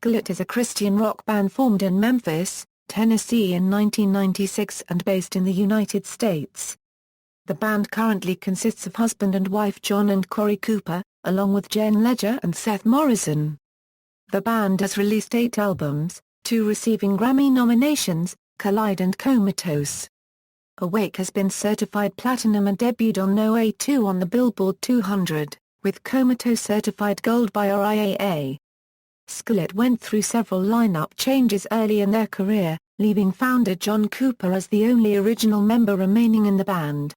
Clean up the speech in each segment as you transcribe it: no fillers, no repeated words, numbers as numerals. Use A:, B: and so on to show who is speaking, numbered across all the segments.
A: Skillet is a Christian rock band formed in Memphis, Tennessee in 1996 and based in the United States. The band currently consists of husband and wife John and Korey Cooper, along with Jen Ledger and Seth Morrison. The band has released 8 albums, 2 receiving Grammy nominations, Collide and Comatose. Awake has been certified platinum and debuted on No. 2 on the Billboard 200, with Comatose certified gold by RIAA. Skillet went through several lineup changes early in their career, leaving founder John Cooper as the only original member remaining in the band.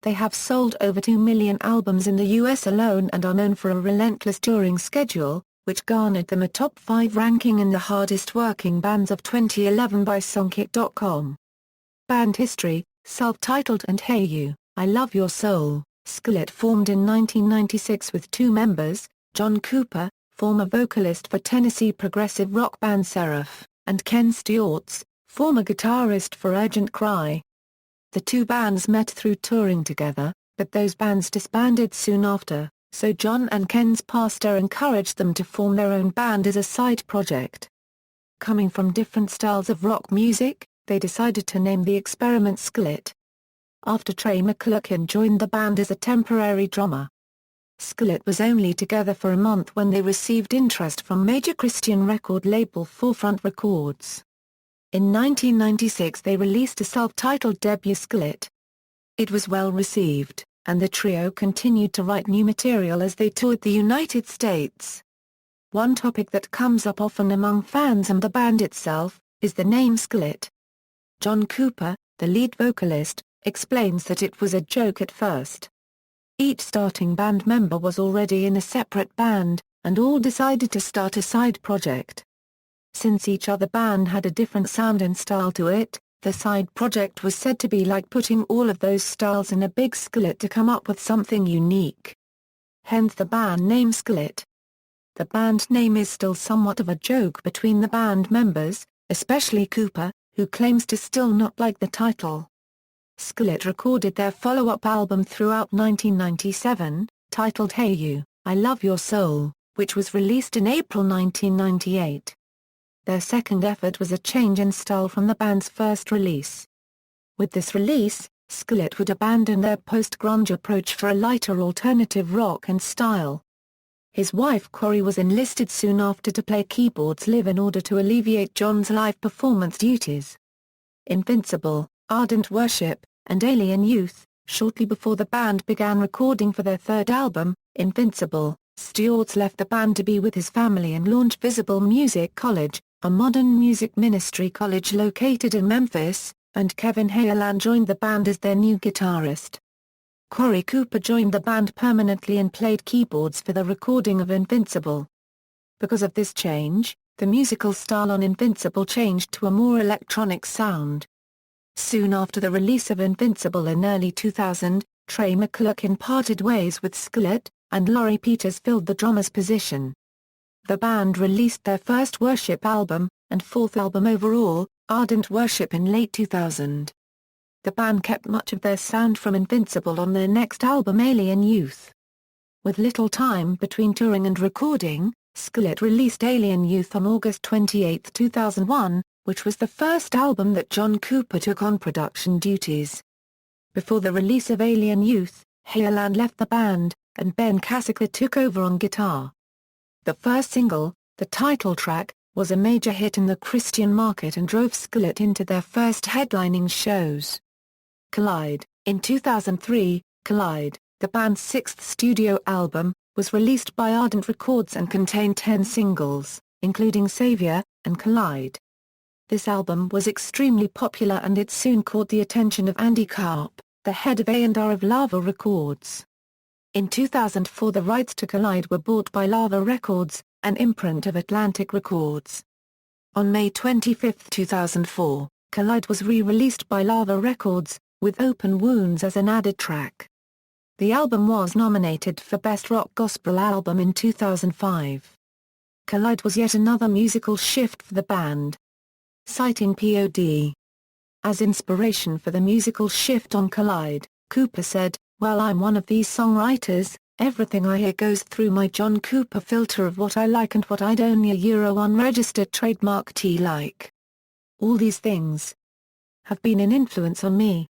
A: They have sold over 2 million albums in the US alone and are known for a relentless touring schedule, which garnered them a top 5 ranking in the hardest working bands of 2011 by Songkick.com. Band history: self-titled and Hey You, I Love Your Soul. Skillet formed in 1996 with 2 members, John Cooper, former vocalist for Tennessee progressive rock band Seraph, and Ken Steorts, former guitarist for Urgent Cry. The 2 bands met through touring together, but those bands disbanded soon after, so John and Ken's pastor encouraged them to form their own band as a side project. Coming from different styles of rock music, they decided to name the experiment Skillet. After Trey McClurkin joined the band as a temporary drummer. Skillet was only together for a month when they received interest from major Christian record label Forefront Records. In 1996 they released a self-titled debut Skillet. It was well received, and the trio continued to write new material as they toured the United States. One topic that comes up often among fans and the band itself, is the name Skillet. John Cooper, the lead vocalist, explains that it was a joke at first. Each starting band member was already in a separate band, and all decided to start a side project. Since each other band had a different sound and style to it, the side project was said to be like putting all of those styles in a big skillet to come up with something unique. Hence the band name Skillet. The band name is still somewhat of a joke between the band members, especially Cooper, who claims to still not like the title. Skillet recorded their follow-up album throughout 1997, titled Hey You, I Love Your Soul, which was released in April 1998. Their second effort was a change in style from the band's first release. With this release, Skillet would abandon their post-grunge approach for a lighter alternative rock and style. His wife Korey was enlisted soon after to play keyboards live in order to alleviate John's live performance duties. Invincible, Ardent Worship, and Alien Youth. Shortly before the band began recording for their third album, Invincible, Steorts left the band to be with his family and launch Visible Music College, a modern music ministry college located in Memphis, and Kevin Hayelan joined the band as their new guitarist. Korey Cooper joined the band permanently and played keyboards for the recording of Invincible. Because of this change, the musical style on Invincible changed to a more electronic sound. Soon after the release of Invincible in early 2000, Trey McClurkin parted ways with Skillet, and Laurie Peters filled the drummer's position. The band released their first worship album, and fourth album overall, Ardent Worship in late 2000. The band kept much of their sound from Invincible on their next album Alien Youth. With little time between touring and recording, Skillet released Alien Youth on August 28, 2001, which was the first album that John Cooper took on production duties. Before the release of Alien Youth, Hayelan left the band, and Ben Cassicker took over on guitar. The first single, the title track, was a major hit in the Christian market and drove Skillet into their first headlining shows. Collide. In 2003, Collide, the band's 6th studio album, was released by Ardent Records and contained 10 singles, including Savior, and Collide. This album was extremely popular and it soon caught the attention of Andy Karp, the head of A&R of Lava Records. In 2004 the rights to Collide were bought by Lava Records, an imprint of Atlantic Records. On May 25, 2004, Collide was re-released by Lava Records, with Open Wounds as an added track. The album was nominated for Best Rock Gospel Album in 2005. Collide was yet another musical shift for the band. Citing P.O.D. as inspiration for the musical shift on Collide, Cooper said, "Well, I'm one of these songwriters, everything I hear goes through my John Cooper filter of what I like and what I'd only a unregistered trademark T like. All these things have been an influence on me.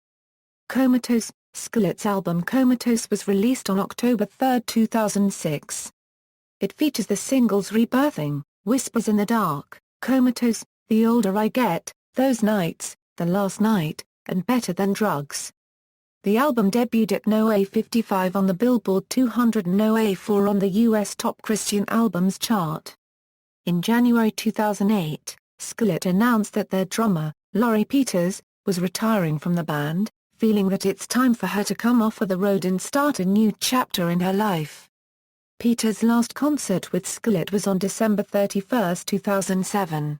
A: Comatose, Skillet's album Comatose was released on October 3, 2006. It features the singles Rebirthing, Whispers in the Dark, Comatose, The Older I Get, Those Nights, The Last Night, and Better Than Drugs. The album debuted at No. 55 on the Billboard 200 and No. 4 on the U.S. Top Christian Albums chart. In January 2008, Skillet announced that their drummer, Laurie Peters, was retiring from the band, feeling that it's time for her to come off of the road and start a new chapter in her life. Peters' last concert with Skillet was on December 31, 2007.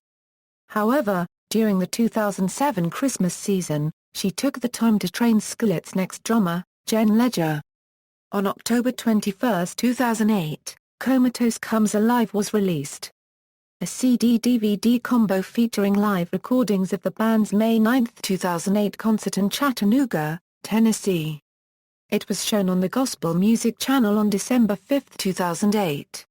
A: However, during the 2007 Christmas season, she took the time to train Skillet's next drummer, Jen Ledger. On October 21, 2008, Comatose Comes Alive was released. A CD-DVD combo featuring live recordings of the band's May 9, 2008 concert in Chattanooga, Tennessee. It was shown on the Gospel Music Channel on December 5, 2008.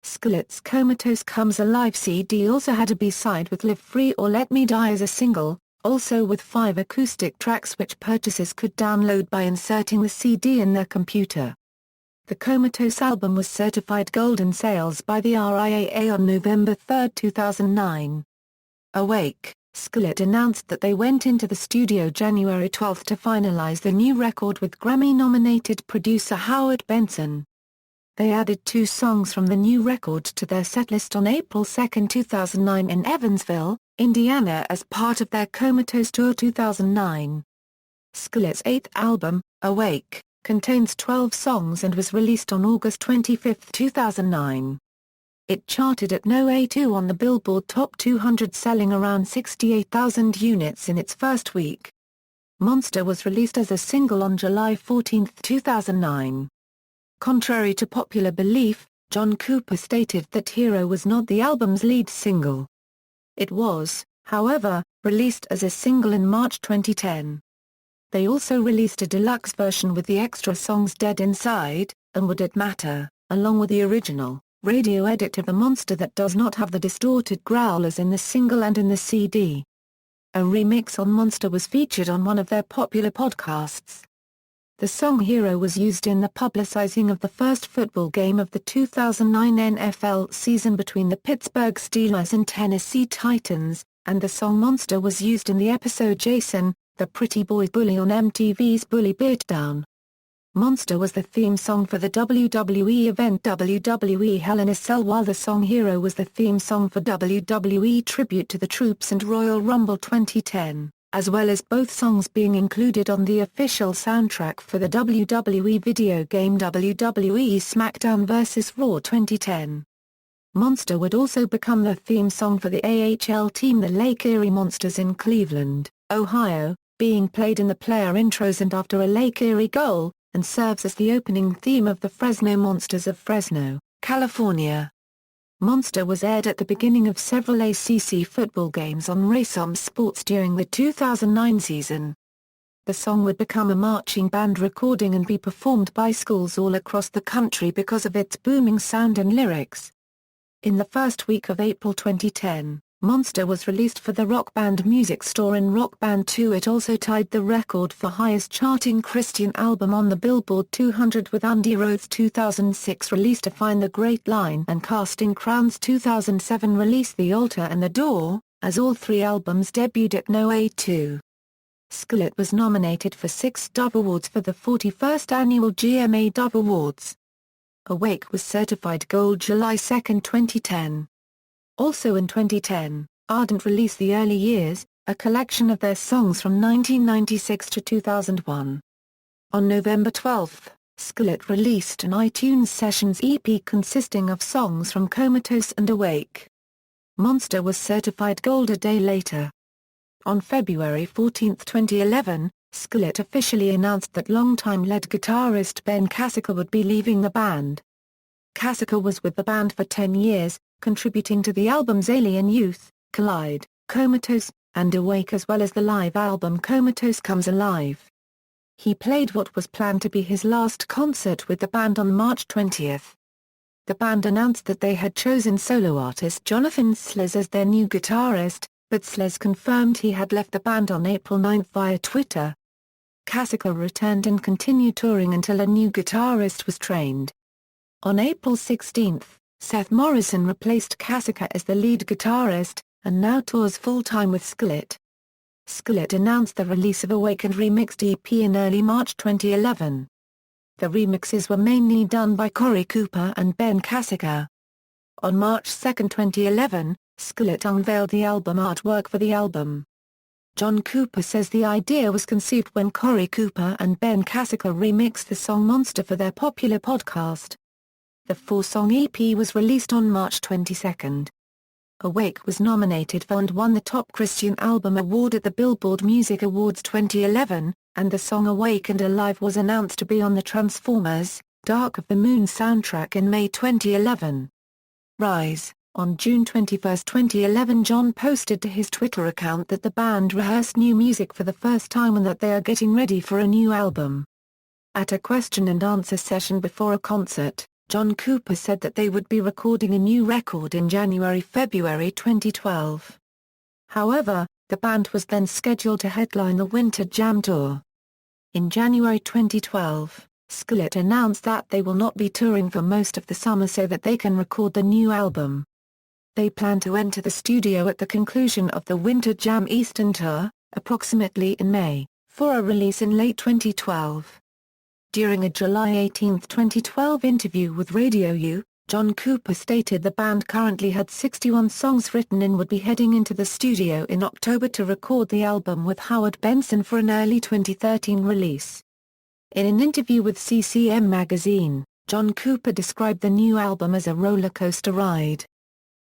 A: Skillet's Comatose Comes Alive CD also had a B-side with Live Free or Let Me Die as a single, also with 5 acoustic tracks which purchasers could download by inserting the CD in their computer. The Comatose album was certified gold in sales by the RIAA on November 3, 2009. Awake, Skillet announced that they went into the studio January 12 to finalize the new record with Grammy-nominated producer Howard Benson. They added 2 songs from the new record to their setlist on April 2, 2009 in Evansville, Indiana as part of their Comatose Tour 2009. Skillet's 8th album, Awake, contains 12 songs and was released on August 25, 2009. It charted at No. 2 on the Billboard Top 200, selling around 68,000 units in its first week. Monster was released as a single on July 14, 2009. Contrary to popular belief, John Cooper stated that Hero was not the album's lead single. It was, however, released as a single in March 2010. They also released a deluxe version with the extra songs Dead Inside, and Would It Matter, along with the original, radio edit of the Monster that does not have the distorted growlers in the single and in the CD. A remix on Monster was featured on one of their popular podcasts. The song Hero was used in the publicizing of the first football game of the 2009 NFL season between the Pittsburgh Steelers and Tennessee Titans, and the song Monster was used in the episode Jason, the Pretty Boy Bully on MTV's Bully Beatdown. Monster was the theme song for the WWE event WWE Hell in a Cell, while the song Hero was the theme song for WWE Tribute to the Troops and Royal Rumble 2010. As well as both songs being included on the official soundtrack for the WWE video game WWE SmackDown vs. Raw 2010. Monster would also become the theme song for the AHL team the Lake Erie Monsters in Cleveland, Ohio, being played in the player intros and after a Lake Erie goal, and serves as the opening theme of the Fresno Monsters of Fresno, California. Monster was aired at the beginning of several ACC football games on Raysom Sports during the 2009 season. The song would become a marching band recording and be performed by schools all across the country because of its booming sound and lyrics. In the first week of April 2010, Monster was released for the Rock Band Music Store in Rock Band 2. It also tied the record for highest charting Christian album on the Billboard 200 with Andy Rhodes' 2006 release Define the Great Line and Casting Crowns' 2007 release The Altar and the Door, as all 3 albums debuted at No. 2. Skillet was nominated for 6 Dove Awards for the 41st Annual GMA Dove Awards. Awake was certified gold July 2, 2010. Also in 2010, Ardent released The Early Years, a collection of their songs from 1996 to 2001. On November 12, Skillet released an iTunes Sessions EP consisting of songs from Comatose and Awake. Monster was certified gold a day later. On February 14, 2011, Skillet officially announced that longtime lead guitarist Ben Cassica would be leaving the band. Cassica was with the band for 10 years, contributing to the albums Alien Youth, Collide, Comatose, and Awake as well as the live album Comatose Comes Alive. He played what was planned to be his last concert with the band on March 20. The band announced that they had chosen solo artist Jonathan Sles as their new guitarist, but Sles confirmed he had left the band on April 9 via Twitter. Kasika returned and continued touring until a new guitarist was trained. On April 16, Seth Morrison replaced Kasika as the lead guitarist, and now tours full-time with Skillet. Skillet announced the release of Awakened remixed EP in early March 2011. The remixes were mainly done by Korey Cooper and Ben Kasika. On March 2, 2011, Skillet unveiled the album artwork for the album. John Cooper says the idea was conceived when Korey Cooper and Ben Kasika remixed the song Monster for their popular podcast. The 4-song EP was released on March 22. Awake was nominated for and won the Top Christian Album Award at the Billboard Music Awards 2011, and the song Awakened Alive was announced to be on the Transformers: Dark of the Moon soundtrack in May 2011. Rise. On June 21, 2011, John posted to his Twitter account that the band rehearsed new music for the first time and that they are getting ready for a new album. At a question-and-answer session before a concert, John Cooper said that they would be recording a new record in January-February 2012. However, the band was then scheduled to headline the Winter Jam Tour. In January 2012, Skillet announced that they will not be touring for most of the summer so that they can record the new album. They plan to enter the studio at the conclusion of the Winter Jam Eastern Tour, approximately in May, for a release in late 2012. During a July 18, 2012 interview with Radio U, John Cooper stated the band currently had 61 songs written and would be heading into the studio in October to record the album with Howard Benson for an early 2013 release. In an interview with CCM magazine, John Cooper described the new album as a roller coaster ride.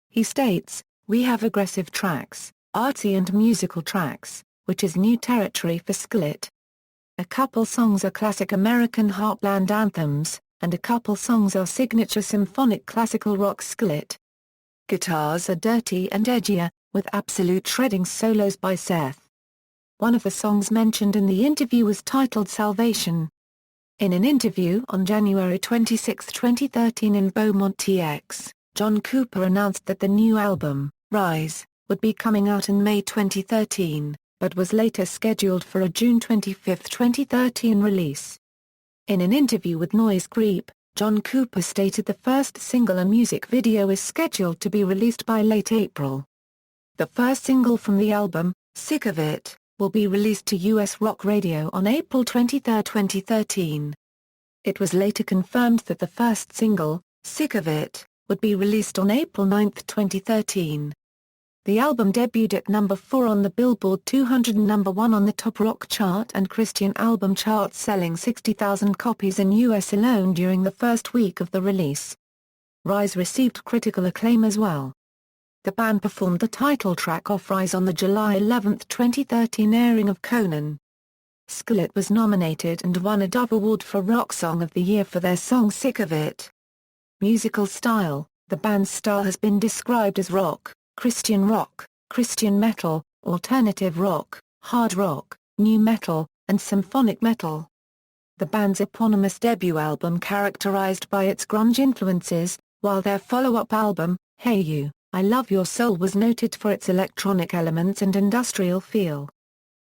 A: He states, "We have aggressive tracks, artsy and musical tracks, which is new territory for Skillet. A couple songs are classic American heartland anthems, and a couple songs are signature symphonic classical rock Skillet. Guitars are dirty and edgier, with absolute shredding solos by Seth." One of the songs mentioned in the interview was titled Salvation. In an interview on January 26, 2013 in Beaumont, TX, John Cooper announced that the new album, Rise, would be coming out in May 2013, but was later scheduled for a June 25, 2013 release. In an interview with Noise Creep, John Cooper stated the first single and music video is scheduled to be released by late April. The first single from the album, Sick of It, will be released to US rock radio on April 23, 2013. It was later confirmed that the first single, Sick of It, would be released on April 9, 2013. The album debuted at number 4 on the Billboard 200 and number 1 on the Top Rock chart and Christian album charts, selling 60,000 copies in US alone during the first week of the release. Rise received critical acclaim as well. The band performed the title track off Rise on the July 11, 2013 airing of Conan. Skillet was nominated and won a Dove Award for Rock Song of the Year for their song Sick of It. Musical style: the band's style has been described as rock, Christian metal, alternative rock, hard rock, new metal, and symphonic metal. The band's eponymous debut album characterized by its grunge influences, while their follow-up album, Hey You, I Love Your Soul, was noted for its electronic elements and industrial feel.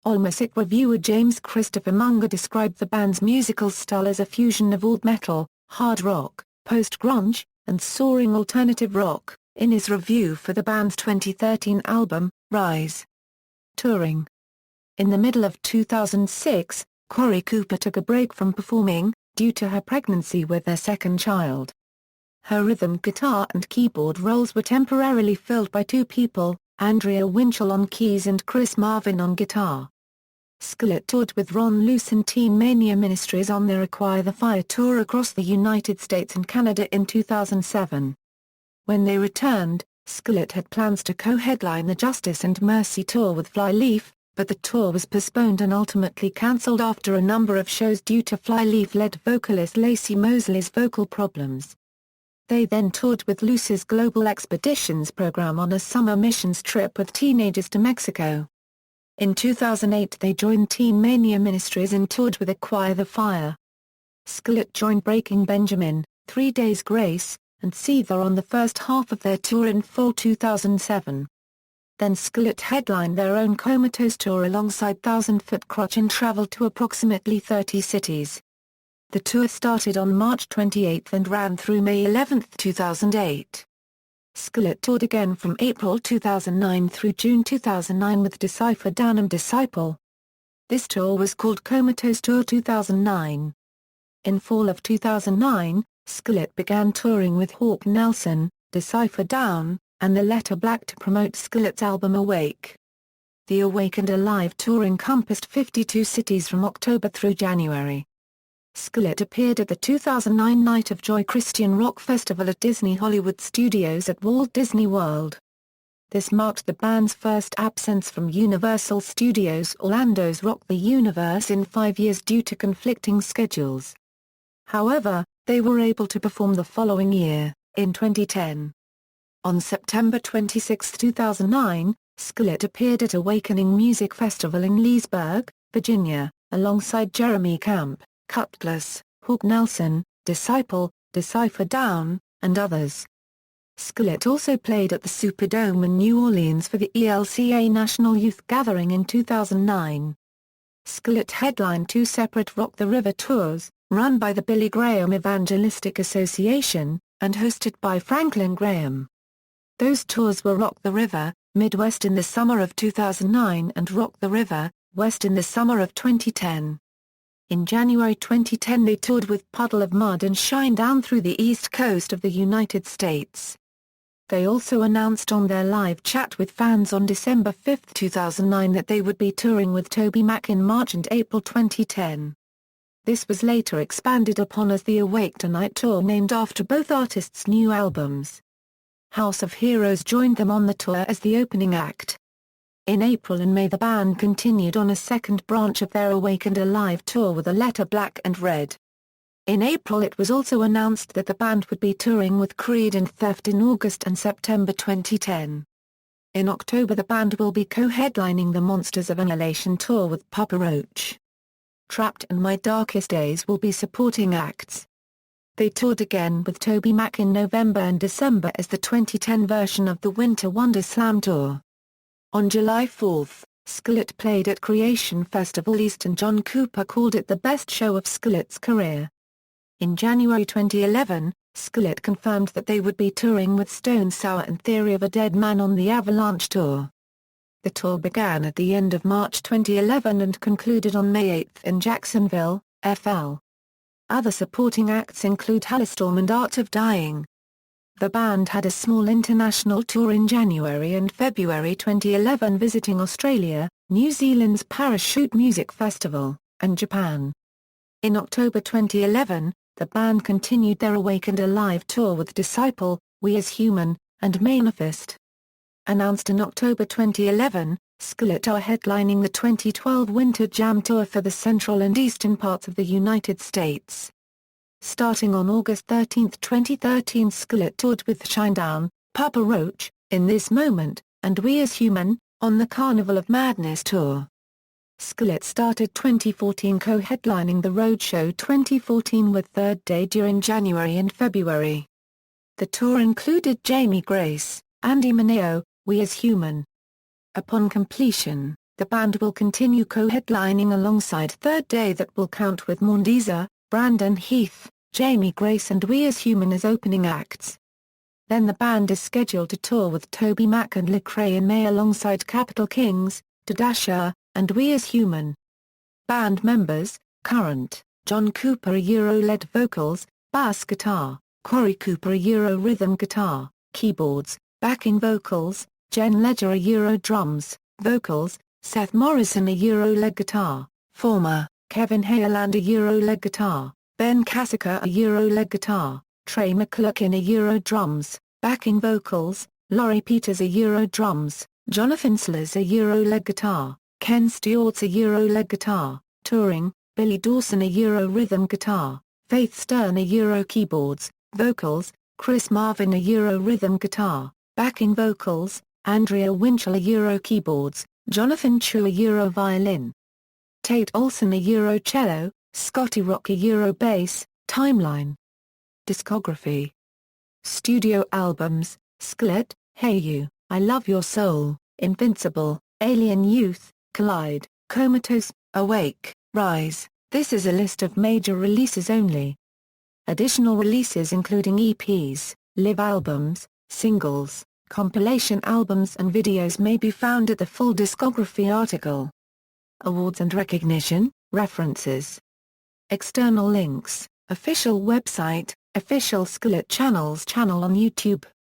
A: AllMusic reviewer James Christopher Munger described the band's musical style as a fusion of old metal, hard rock, post-grunge, and soaring alternative rock, in his review for the band's 2013 album, Rise. Touring. In the middle of 2006, Korey Cooper took a break from performing, due to her pregnancy with their second child. Her rhythm guitar and keyboard roles were temporarily filled by two people, Andrea Winchell on keys and Chris Marvin on guitar. Skillet toured with Ron Luce and Teen Mania Ministries on their Acquire the Fire tour across the United States and Canada in 2007. When they returned, Skillet had plans to co-headline the Justice and Mercy tour with Flyleaf, but the tour was postponed and ultimately cancelled after a number of shows due to Flyleaf-led vocalist Lacey Mosley's vocal problems. They then toured with Luce's Global Expeditions program on a summer missions trip with teenagers to Mexico. In 2008 they joined Teen Mania Ministries and toured with Acquire the Fire. Skillet joined Breaking Benjamin, 3 Days Grace, and Seether on the first half of their tour in fall 2007. Then Skillet headlined their own Comatose tour alongside 1000 Foot Crotch and traveled to approximately 30 cities. The tour started on March 28 and ran through May 11, 2008. Skillet toured again from April 2009 through June 2009 with Decipher Down and Disciple. This tour was called Comatose Tour 2009. In fall of 2009, Skillet began touring with Hawk Nelson, Decipher Down, and The Letter Black to promote Skillet's album Awake. The Awake and Alive tour encompassed 52 cities from October through January. Skillet appeared at the 2009 Night of Joy Christian Rock Festival at Disney Hollywood Studios at Walt Disney World. This marked the band's first absence from Universal Studios Orlando's Rock the Universe in 5 years due to conflicting schedules. However, they were able to perform the following year, in 2010. On September 26, 2009, Skillet appeared at Awakening Music Festival in Leesburg, Virginia, alongside Jeremy Camp, Cutlass, Hawk Nelson, Disciple, Decipher Down, and others. Skillet also played at the Superdome in New Orleans for the ELCA National Youth Gathering in 2009. Skillet headlined 2 separate Rock the River tours, run by the Billy Graham Evangelistic Association, and hosted by Franklin Graham. Those tours were Rock the River, Midwest in the summer of 2009 and Rock the River, West in the summer of 2010. In January 2010 they toured with Puddle of Mud and Shine Down through the east coast of the United States. They also announced on their live chat with fans on December 5, 2009 that they would be touring with TobyMac in March and April 2010. This was later expanded upon as the Awake Tonight tour named after both artists' new albums. House of Heroes joined them on the tour as the opening act. In April and May the band continued on a second branch of their Awake and Alive tour with A Letter Black and Red. In April it was also announced that the band would be touring with Creed and Theft in August and September 2010. In October the band will be co-headlining the Monsters of Annihilation tour with Papa Roach. Trapped and My Darkest Days will be supporting acts. They toured again with TobyMac in November and December as the 2010 version of the Winter Wonder Slam tour. On July 4, Skillet played at Creation Festival East and John Cooper called it the best show of Skillet's career. In January 2011, Skillet confirmed that they would be touring with Stone Sour and Theory of a Dead Man on the Avalanche tour. The tour began at the end of March 2011 and concluded on May 8 in Jacksonville, FL. Other supporting acts include Halestorm and Art of Dying. The band had a small international tour in January and February 2011 visiting Australia, New Zealand's Parachute Music Festival, and Japan. In October 2011, the band continued their Awake and Alive tour with Disciple, We As Human, and Manifest. Announced in October 2011, Skillet are headlining the 2012 Winter Jam Tour for the central and eastern parts of the United States. Starting on August 13, 2013 Skillet toured with Shinedown, Papa Roach, In This Moment, and We As Human, on the Carnival of Madness tour. Skillet started 2014 co-headlining the Roadshow 2014 with Third Day during January and February. The tour included Jamie Grace, Andy Mineo, We As Human. Upon completion, the band will continue co-headlining alongside Third Day that will count with Mondeeza, Brandon Heath, Jamie Grace and We As Human as opening acts. Then the band is scheduled to tour with TobyMac and Lecrae in May alongside Capital Kings, Tadasha, and We As Human. Band members: current, John Cooper Euro-lead vocals, bass guitar, Korey Cooper Euro rhythm guitar, keyboards, backing vocals, Jen Ledger Euro drums, vocals, Seth Morrison Euro-lead guitar, former, Kevin Hayerland Euro-lead guitar, Ben Cassica Euro-lead guitar, Trey McClurkin Euro drums, backing vocals, Laurie Peters Euro drums, Jonathan Slers Euro-lead guitar, Ken Stewart's Euro-lead guitar, touring, Billy Dawson Euro rhythm guitar, Faith Stern Euro keyboards, vocals, Chris Marvin Euro rhythm guitar, backing vocals, Andrea Winchell Euro keyboards, Jonathan Chu Euro violin. Tate Olson Euro cello, Scotty Rock Euro bass. Timeline. Discography. Studio albums: Skillet, Hey You, I Love Your Soul, Invincible, Alien Youth, Collide, Comatose, Awake, Rise. This is a list of major releases only. Additional releases including EPs, live albums, singles, compilation albums and videos may be found at the full discography article. Awards and recognition, references. External links, official website, official Skillet channel on YouTube.